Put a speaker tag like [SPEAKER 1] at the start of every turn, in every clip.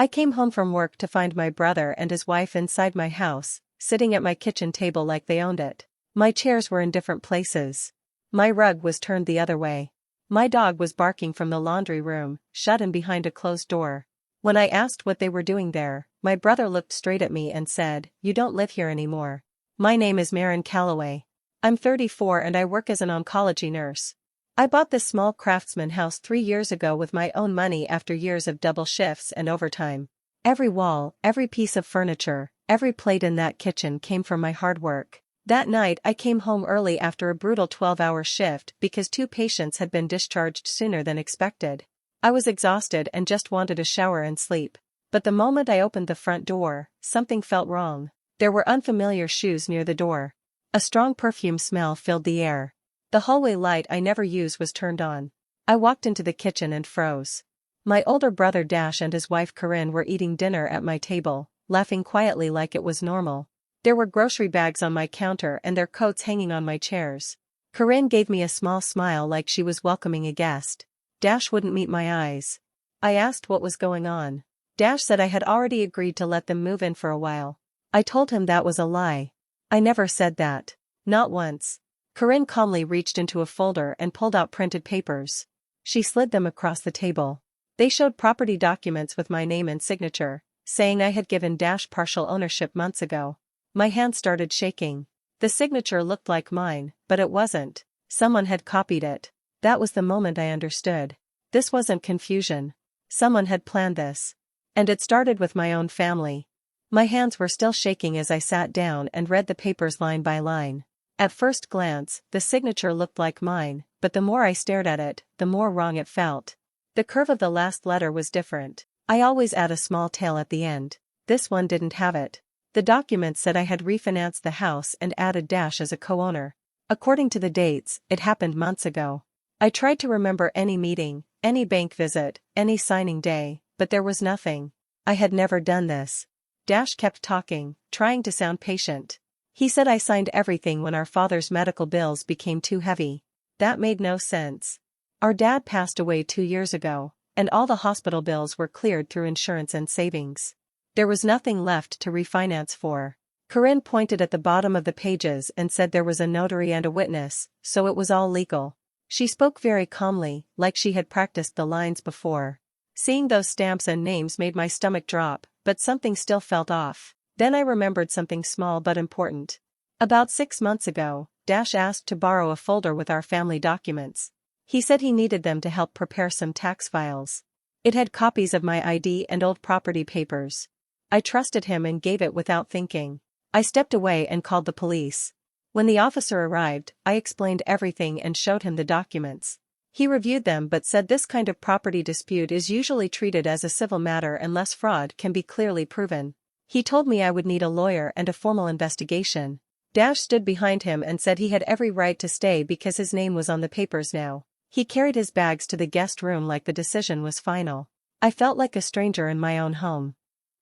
[SPEAKER 1] I came home from work to find my brother and his wife inside my house, sitting at my kitchen table like they owned it. My chairs were in different places. My rug was turned the other way. My dog was barking from the laundry room, shut in behind a closed door. When I asked what they were doing there, my brother looked straight at me and said, "You don't live here anymore. My name is Marin Calloway. I'm 34 and I work as an oncology nurse. I bought this small craftsman house 3 years ago with my own money after years of double shifts and overtime. Every wall, every piece of furniture, every plate in that kitchen came from my hard work. That night I came home early after a brutal 12-hour shift because 2 patients had been discharged sooner than expected. I was exhausted and just wanted a shower and sleep. But the moment I opened the front door, something felt wrong. There were unfamiliar shoes near the door. A strong perfume smell filled the air. The hallway light I never use was turned on. I walked into the kitchen and froze. My older brother Dash and his wife Corinne were eating dinner at my table, laughing quietly like it was normal. There were grocery bags on my counter and their coats hanging on my chairs. Corinne gave me a small smile like she was welcoming a guest. Dash wouldn't meet my eyes. I asked what was going on. Dash said I had already agreed to let them move in for a while. I told him that was a lie. I never said that. Not once. Corinne calmly reached into a folder and pulled out printed papers. She slid them across the table. They showed property documents with my name and signature, saying I had given Dash partial ownership months ago. My hand started shaking. The signature looked like mine, but it wasn't. Someone had copied it. That was the moment I understood. This wasn't confusion. Someone had planned this. And it started with my own family. My hands were still shaking as I sat down and read the papers line by line. At first glance, the signature looked like mine, but the more I stared at it, the more wrong it felt. The curve of the last letter was different. I always add a small tail at the end. This one didn't have it. The document said I had refinanced the house and added Dash as a co-owner. According to the dates, it happened months ago. I tried to remember any meeting, any bank visit, any signing day, but there was nothing. I had never done this. Dash kept talking, trying to sound patient. He said I signed everything when our father's medical bills became too heavy. That made no sense. Our dad passed away 2 years ago, and all the hospital bills were cleared through insurance and savings. There was nothing left to refinance for. Corinne pointed at the bottom of the pages and said there was a notary and a witness, so it was all legal. She spoke very calmly, like she had practiced the lines before. Seeing those stamps and names made my stomach drop, but something still felt off. Then I remembered something small but important. About 6 months ago, Dash asked to borrow a folder with our family documents. He said he needed them to help prepare some tax files. It had copies of my ID and old property papers. I trusted him and gave it without thinking. I stepped away and called the police. When the officer arrived, I explained everything and showed him the documents. He reviewed them but said this kind of property dispute is usually treated as a civil matter unless fraud can be clearly proven. He told me I would need a lawyer and a formal investigation. Dash stood behind him and said he had every right to stay because his name was on the papers now. He carried his bags to the guest room like the decision was final. I felt like a stranger in my own home.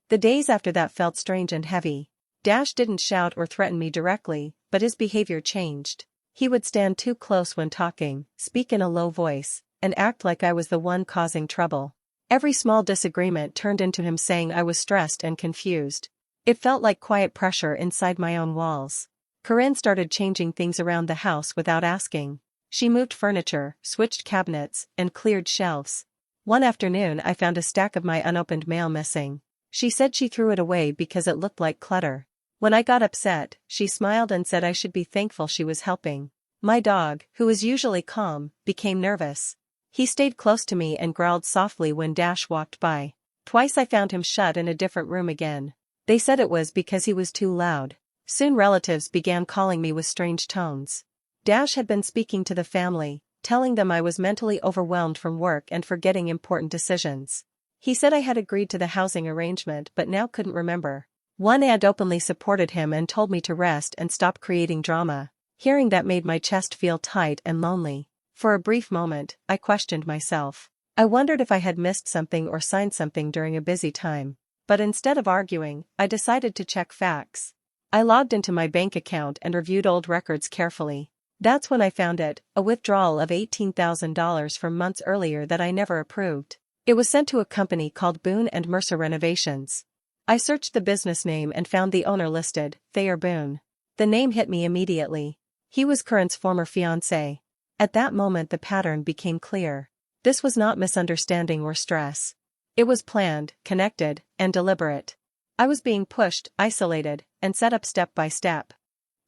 [SPEAKER 1] The days after that felt strange and heavy. Dash didn't shout or threaten me directly, but his behavior changed. He would stand too close when talking, speak in a low voice, and act like I was the one causing trouble. Every small disagreement turned into him saying I was stressed and confused. It felt like quiet pressure inside my own walls. Corinne started changing things around the house without asking. She moved furniture, switched cabinets, and cleared shelves. One afternoon I found a stack of my unopened mail missing. She said she threw it away because it looked like clutter. When I got upset, she smiled and said I should be thankful she was helping. My dog, who is usually calm, became nervous. He stayed close to me and growled softly when Dash walked by. Twice I found him shut in a different room again. They said it was because he was too loud. Soon relatives began calling me with strange tones. Dash had been speaking to the family, telling them I was mentally overwhelmed from work and forgetting important decisions. He said I had agreed to the housing arrangement but now couldn't remember. One aunt openly supported him and told me to rest and stop creating drama. Hearing that made my chest feel tight and lonely. For a brief moment, I questioned myself. I wondered if I had missed something or signed something during a busy time. But instead of arguing, I decided to check facts. I logged into my bank account and reviewed old records carefully. That's when I found it, a withdrawal of $18,000 from months earlier that I never approved. It was sent to a company called Boone and Mercer Renovations. I searched the business name and found the owner listed, Thayer Boone. The name hit me immediately. He was Curran's former fiancé. At that moment the pattern became clear. This was not misunderstanding or stress. It was planned, connected, and deliberate. I was being pushed, isolated, and set up step by step.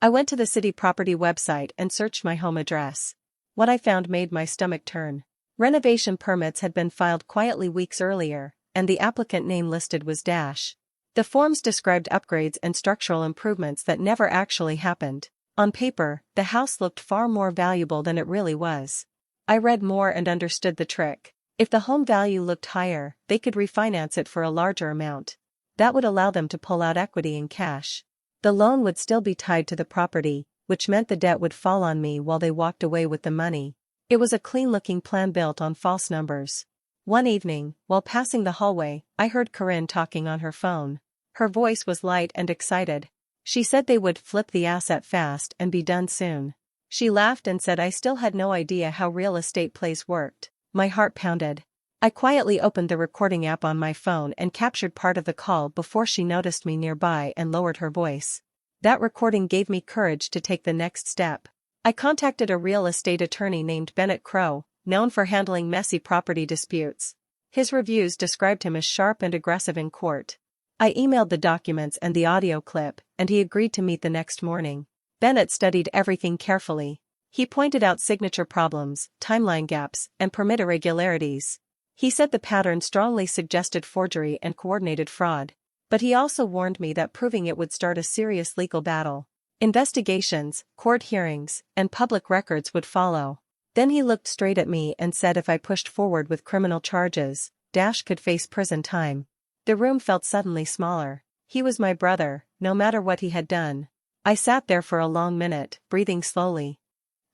[SPEAKER 1] I went to the city property website and searched my home address. What I found made my stomach turn. Renovation permits had been filed quietly weeks earlier, and the applicant name listed was Dash. The forms described upgrades and structural improvements that never actually happened. On paper, the house looked far more valuable than it really was. I read more and understood the trick. If the home value looked higher, they could refinance it for a larger amount. That would allow them to pull out equity in cash. The loan would still be tied to the property, which meant the debt would fall on me while they walked away with the money. It was a clean-looking plan built on false numbers. One evening, while passing the hallway, I heard Corinne talking on her phone. Her voice was light and excited. She said they would flip the asset fast and be done soon. She laughed and said I still had no idea how real estate plays worked. My heart pounded. I quietly opened the recording app on my phone and captured part of the call before she noticed me nearby and lowered her voice. That recording gave me courage to take the next step. I contacted a real estate attorney named Bennett Crow, known for handling messy property disputes. His reviews described him as sharp and aggressive in court. I emailed the documents and the audio clip, and he agreed to meet the next morning. Bennett studied everything carefully. He pointed out signature problems, timeline gaps, and permit irregularities. He said the pattern strongly suggested forgery and coordinated fraud. But he also warned me that proving it would start a serious legal battle. Investigations, court hearings, and public records would follow. Then he looked straight at me and said if I pushed forward with criminal charges, Dash could face prison time. The room felt suddenly smaller. He was my brother, no matter what he had done. I sat there for a long minute, breathing slowly.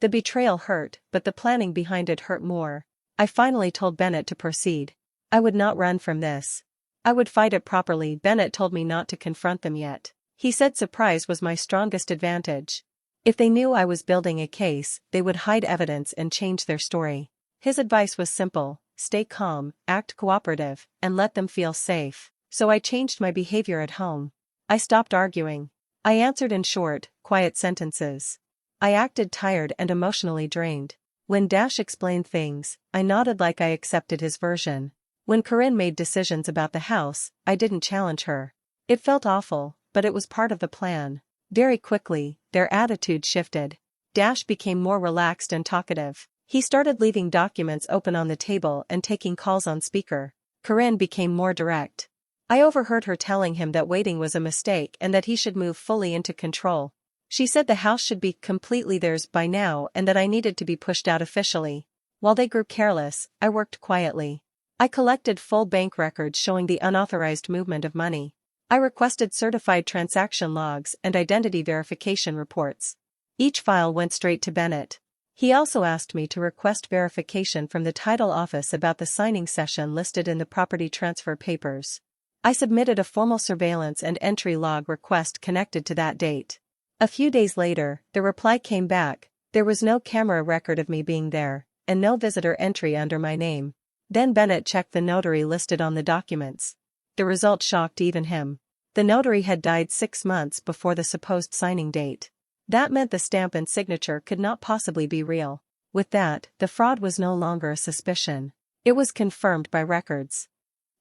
[SPEAKER 1] The betrayal hurt, but the planning behind it hurt more. I finally told Bennett to proceed. I would not run from this. I would fight it properly. Bennett told me not to confront them yet. He said surprise was my strongest advantage. If they knew I was building a case, they would hide evidence and change their story. His advice was simple: stay calm, act cooperative, and let them feel safe. So I changed my behavior at home. I stopped arguing. I answered in short, quiet sentences. I acted tired and emotionally drained. When Dash explained things, I nodded like I accepted his version. When Corinne made decisions about the house, I didn't challenge her. It felt awful, but it was part of the plan. Very quickly, their attitude shifted. Dash became more relaxed and talkative. He started leaving documents open on the table and taking calls on speaker. Corinne became more direct. I overheard her telling him that waiting was a mistake and that he should move fully into control. She said the house should be completely theirs by now and that I needed to be pushed out officially. While they grew careless, I worked quietly. I collected full bank records showing the unauthorized movement of money. I requested certified transaction logs and identity verification reports. Each file went straight to Bennett. He also asked me to request verification from the title office about the signing session listed in the property transfer papers. I submitted a formal surveillance and entry log request connected to that date. A few days later, the reply came back. There was no camera record of me being there, and no visitor entry under my name. Then Bennett checked the notary listed on the documents. The result shocked even him. The notary had died 6 months before the supposed signing date. That meant the stamp and signature could not possibly be real. With that, the fraud was no longer a suspicion. It was confirmed by records.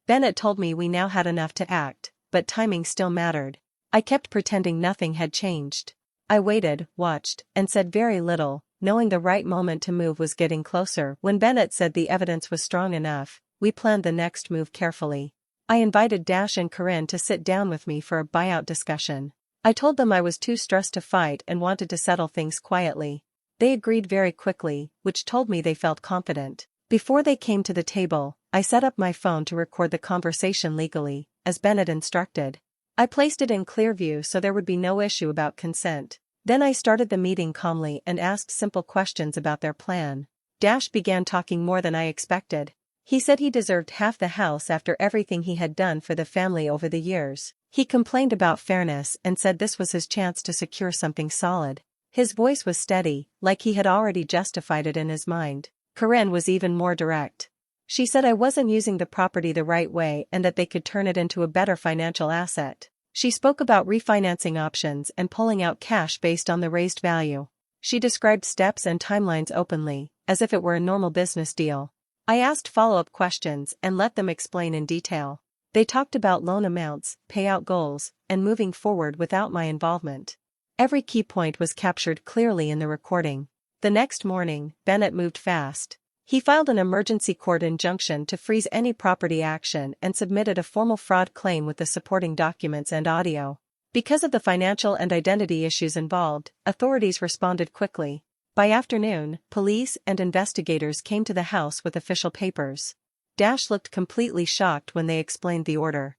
[SPEAKER 1] Bennett told me we now had enough to act, but timing still mattered. I kept pretending nothing had changed. I waited, watched, and said very little, knowing the right moment to move was getting closer. When Bennett said the evidence was strong enough, we planned the next move carefully. I invited Dash and Corinne to sit down with me for a buyout discussion. I told them I was too stressed to fight and wanted to settle things quietly. They agreed very quickly, which told me they felt confident. Before they came to the table, I set up my phone to record the conversation legally, as Bennett instructed. I placed it in clear view so there would be no issue about consent. Then I started the meeting calmly and asked simple questions about their plan. Dash began talking more than I expected. He said he deserved half the house after everything he had done for the family over the years. He complained about fairness and said this was his chance to secure something solid. His voice was steady, like he had already justified it in his mind. Corinne was even more direct. She said I wasn't using the property the right way and that they could turn it into a better financial asset. She spoke about refinancing options and pulling out cash based on the raised value. She described steps and timelines openly, as if it were a normal business deal. I asked follow-up questions and let them explain in detail. They talked about loan amounts, payout goals, and moving forward without my involvement. Every key point was captured clearly in the recording. The next morning, Bennett moved fast. He filed an emergency court injunction to freeze any property action and submitted a formal fraud claim with the supporting documents and audio. Because of the financial and identity issues involved, authorities responded quickly. By afternoon, police and investigators came to the house with official papers. Dash looked completely shocked when they explained the order.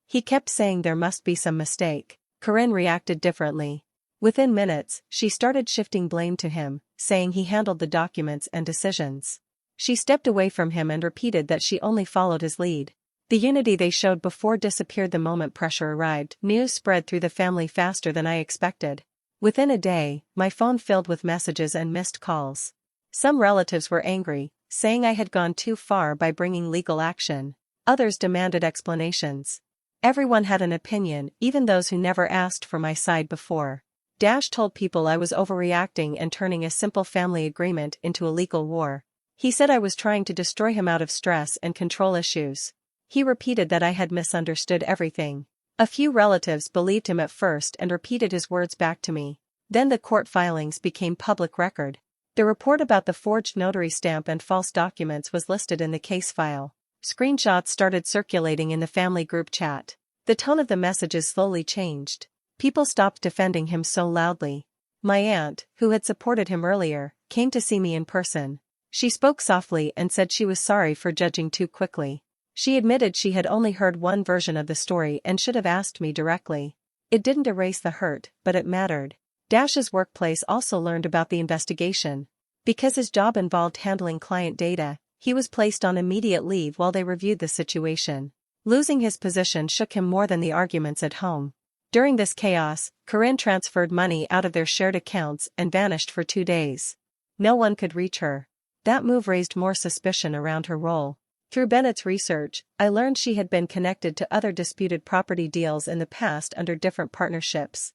[SPEAKER 1] He kept saying there must be some mistake. Corinne reacted differently. Within minutes, she started shifting blame to him, saying he handled the documents and decisions. She stepped away from him and repeated that she only followed his lead. The unity they showed before disappeared the moment pressure arrived. News spread through the family faster than I expected. Within a day, my phone filled with messages and missed calls. Some relatives were angry, saying I had gone too far by bringing legal action. Others demanded explanations. Everyone had an opinion, even those who never asked for my side before. Dash told people I was overreacting and turning a simple family agreement into a legal war. He said I was trying to destroy him out of stress and control issues. He repeated that I had misunderstood everything. A few relatives believed him at first and repeated his words back to me. Then the court filings became public record. The report about the forged notary stamp and false documents was listed in the case file. Screenshots started circulating in the family group chat. The tone of the messages slowly changed. People stopped defending him so loudly. My aunt, who had supported him earlier, came to see me in person. She spoke softly and said she was sorry for judging too quickly. She admitted she had only heard one version of the story and should have asked me directly. It didn't erase the hurt, but it mattered. Dash's workplace also learned about the investigation. Because his job involved handling client data, he was placed on immediate leave while they reviewed the situation. Losing his position shook him more than the arguments at home. During this chaos, Corinne transferred money out of their shared accounts and vanished for 2 days. No one could reach her. That move raised more suspicion around her role. Through Bennett's research, I learned she had been connected to other disputed property deals in the past under different partnerships.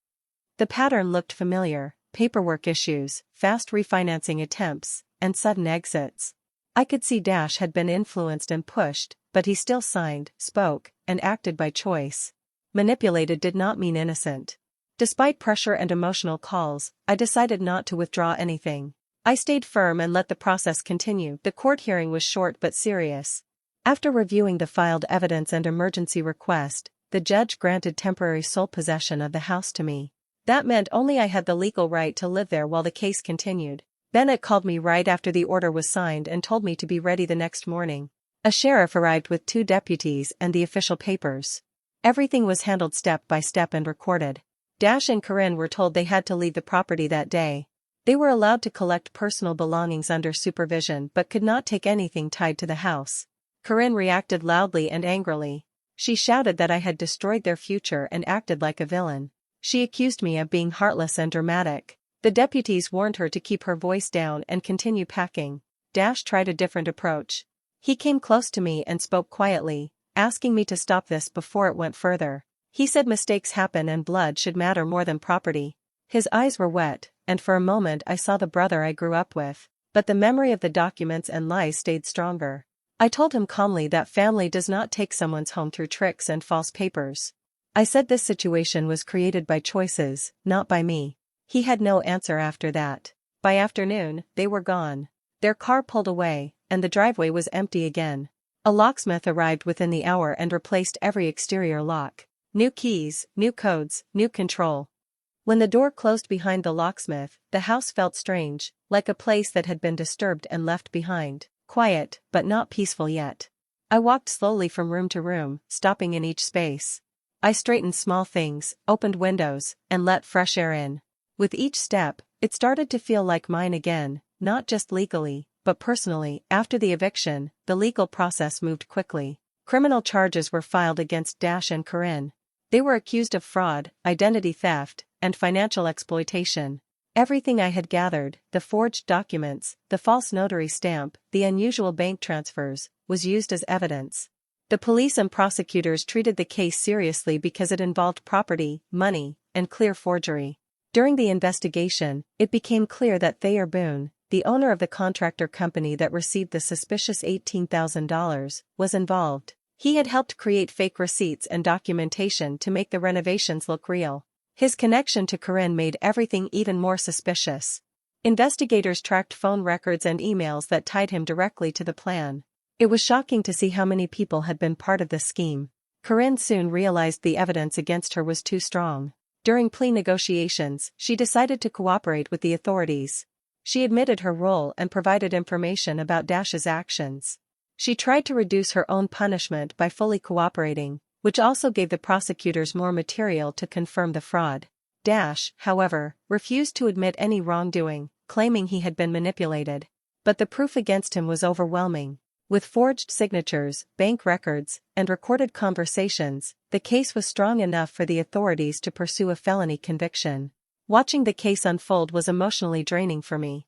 [SPEAKER 1] The pattern looked familiar: paperwork issues, fast refinancing attempts, and sudden exits. I could see Dash had been influenced and pushed, but he still signed, spoke, and acted by choice. Manipulated did not mean innocent. Despite pressure and emotional calls, I decided not to withdraw anything. I stayed firm and let the process continue. The court hearing was short but serious. After reviewing the filed evidence and emergency request, the judge granted temporary sole possession of the house to me. That meant only I had the legal right to live there while the case continued. Bennett called me right after the order was signed and told me to be ready the next morning. A sheriff arrived with 2 deputies and the official papers. Everything was handled step by step and recorded. Dash and Corinne were told they had to leave the property that day. They were allowed to collect personal belongings under supervision but could not take anything tied to the house. Corinne reacted loudly and angrily. She shouted that I had destroyed their future and acted like a villain. She accused me of being heartless and dramatic. The deputies warned her to keep her voice down and continue packing. Dash tried a different approach. He came close to me and spoke quietly, asking me to stop this before it went further. He said mistakes happen and blood should matter more than property. His eyes were wet, and for a moment I saw the brother I grew up with. But the memory of the documents and lies stayed stronger. I told him calmly that family does not take someone's home through tricks and false papers. I said this situation was created by choices, not by me. He had no answer after that. By afternoon, they were gone. Their car pulled away, and the driveway was empty again. A locksmith arrived within the hour and replaced every exterior lock. New keys, new codes, new control. When the door closed behind the locksmith, the house felt strange, like a place that had been disturbed and left behind. Quiet, but not peaceful yet. I walked slowly from room to room, stopping in each space. I straightened small things, opened windows, and let fresh air in. With each step, it started to feel like mine again, not just legally, but personally. After the eviction, the legal process moved quickly. Criminal charges were filed against Dash and Corinne. They were accused of fraud, identity theft, and financial exploitation. Everything I had gathered, the forged documents, the false notary stamp, the unusual bank transfers, was used as evidence. The police and prosecutors treated the case seriously because it involved property, money, and clear forgery. During the investigation, it became clear that Thayer Boone, the owner of the contractor company that received the suspicious $18,000, was involved. He had helped create fake receipts and documentation to make the renovations look real. His connection to Corinne made everything even more suspicious. Investigators tracked phone records and emails that tied him directly to the plan. It was shocking to see how many people had been part of this scheme. Corinne soon realized the evidence against her was too strong. During plea negotiations, she decided to cooperate with the authorities. She admitted her role and provided information about Dash's actions. She tried to reduce her own punishment by fully cooperating, which also gave the prosecutors more material to confirm the fraud. Dash, however, refused to admit any wrongdoing, claiming he had been manipulated. But the proof against him was overwhelming. With forged signatures, bank records, and recorded conversations, the case was strong enough for the authorities to pursue a felony conviction. Watching the case unfold was emotionally draining for me.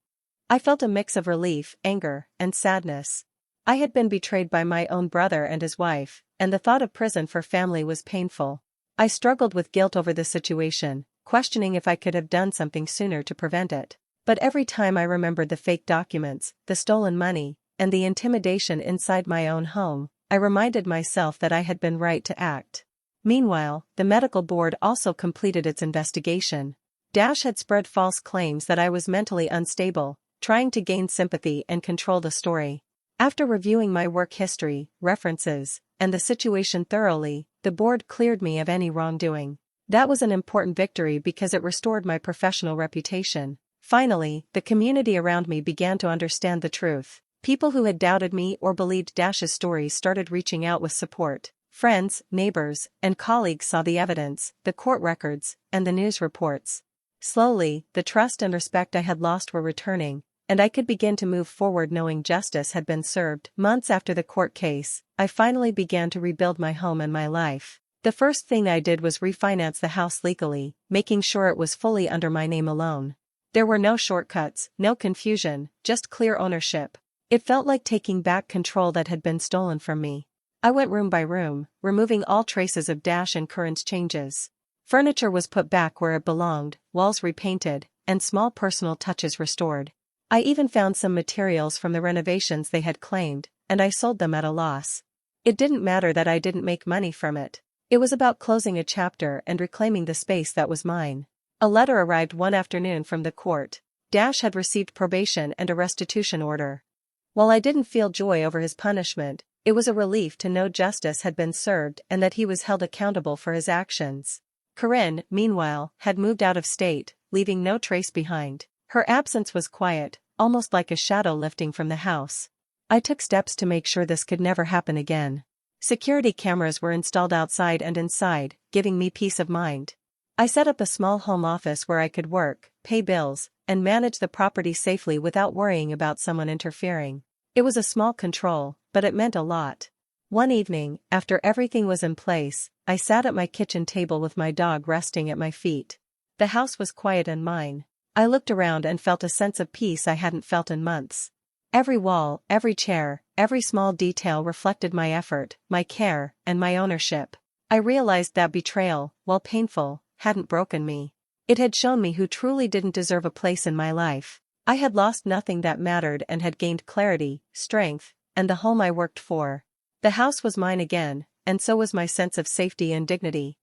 [SPEAKER 1] I felt a mix of relief, anger, and sadness. I had been betrayed by my own brother and his wife, and the thought of prison for family was painful. I struggled with guilt over the situation, questioning if I could have done something sooner to prevent it. But every time I remembered the fake documents, the stolen money, and the intimidation inside my own home, I reminded myself that I had been right to act. Meanwhile, the medical board also completed its investigation. Dash had spread false claims that I was mentally unstable, trying to gain sympathy and control the story. After reviewing my work history, references, and the situation thoroughly, the board cleared me of any wrongdoing. That was an important victory because it restored my professional reputation. Finally, the community around me began to understand the truth. People who had doubted me or believed Dash's stories started reaching out with support. Friends, neighbors, and colleagues saw the evidence, the court records, and the news reports. Slowly, the trust and respect I had lost were returning, and I could begin to move forward knowing justice had been served. Months after the court case, I finally began to rebuild my home and my life. The first thing I did was refinance the house legally, making sure it was fully under my name alone. There were no shortcuts, no confusion, just clear ownership. It felt like taking back control that had been stolen from me. I went room by room, removing all traces of Dash and Corinne's changes. Furniture was put back where it belonged, walls repainted, and small personal touches restored. I even found some materials from the renovations they had claimed, and I sold them at a loss. It didn't matter that I didn't make money from it. It was about closing a chapter and reclaiming the space that was mine. A letter arrived one afternoon from the court. Dash had received probation and a restitution order. While I didn't feel joy over his punishment, it was a relief to know justice had been served and that he was held accountable for his actions. Corinne, meanwhile, had moved out of state, leaving no trace behind. Her absence was quiet, almost like a shadow lifting from the house. I took steps to make sure this could never happen again. Security cameras were installed outside and inside, giving me peace of mind. I set up a small home office where I could work, pay bills, and manage the property safely without worrying about someone interfering. It was a small control, but it meant a lot. One evening, after everything was in place, I sat at my kitchen table with my dog resting at my feet. The house was quiet and mine. I looked around and felt a sense of peace I hadn't felt in months. Every wall, every chair, every small detail reflected my effort, my care, and my ownership. I realized that betrayal, while painful, hadn't broken me. It had shown me who truly didn't deserve a place in my life. I had lost nothing that mattered and had gained clarity, strength, and the home I worked for. The house was mine again, and so was my sense of safety and dignity.